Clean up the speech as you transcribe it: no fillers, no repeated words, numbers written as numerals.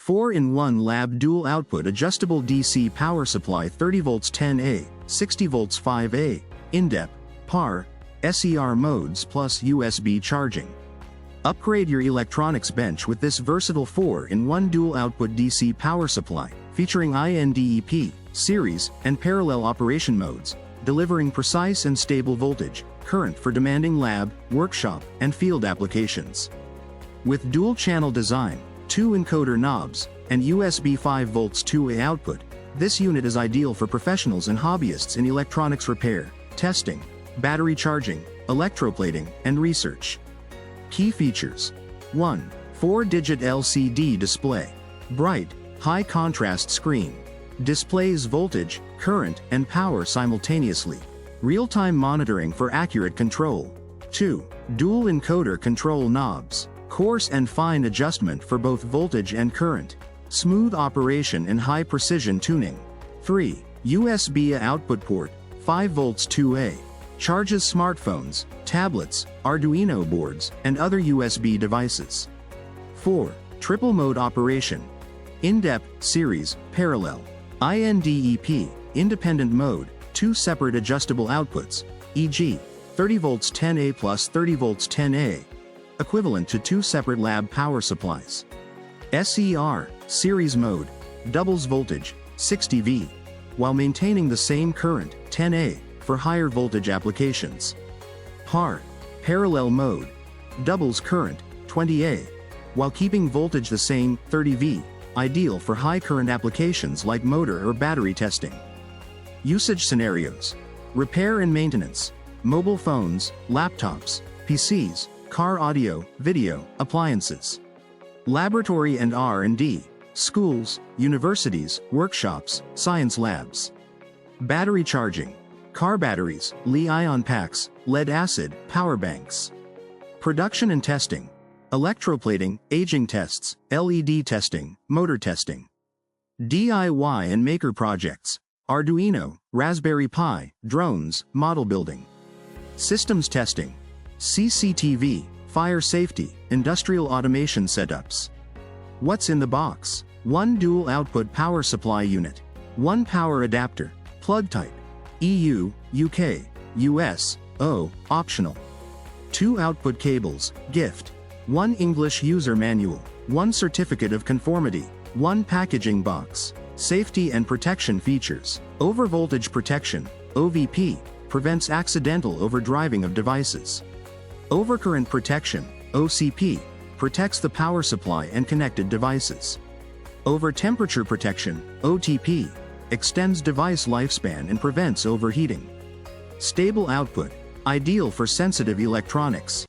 4-in-1 lab dual output adjustable DC power supply 30V 10A, 60V 5A, INDEP, PAR, SER modes plus USB charging. Upgrade your electronics bench with this versatile 4-in-1 dual output DC power supply, featuring INDEP, series, and parallel operation modes, delivering precise and stable voltage, current for demanding lab, workshop, and field applications. With dual-channel design, 2 encoder knobs, and USB 5V 2A output, this unit is ideal for professionals and hobbyists in electronics repair, testing, battery charging, electroplating, and research. Key features. 1. 4-digit LCD display. Bright, high-contrast screen. Displays voltage, current, and power simultaneously. Real-time monitoring for accurate control. 2. Dual encoder control knobs. Coarse and fine adjustment for both voltage and current. Smooth operation and high-precision tuning. 3. USB output port, 5V 2A. Charges smartphones, tablets, Arduino boards, and other USB devices. 4. Triple mode operation. INDEP, series, parallel. INDEP, independent mode, 2 separate adjustable outputs, e.g., 30V 10A plus 30V 10A, equivalent to 2 separate lab power supplies. SER, series mode, doubles voltage, 60V, while maintaining the same current, 10A, for higher voltage applications. PAR, parallel mode, doubles current, 20A, while keeping voltage the same, 30V, ideal for high current applications like motor or battery testing. Usage scenarios: repair and maintenance, mobile phones, laptops, PCs, car audio, video, appliances. Laboratory and R&D, schools, universities, workshops, science labs. Battery charging, car batteries, Li-ion packs, lead-acid, power banks. Production and testing, electroplating, aging tests, LED testing, motor testing. DIY and maker projects, Arduino, Raspberry Pi, drones, model building. Systems testing, CCTV, fire safety, industrial automation setups. What's in the box? 1 dual output power supply unit. 1 power adapter, plug type, EU, UK, US, O, optional. 2 output cables, gift. 1 English user manual. 1 certificate of conformity. 1 packaging box. Safety and protection features. Overvoltage protection, OVP, prevents accidental overdriving of devices. Overcurrent protection, OCP, protects the power supply and connected devices. Over-temperature protection, OTP, extends device lifespan and prevents overheating. Stable output, ideal for sensitive electronics.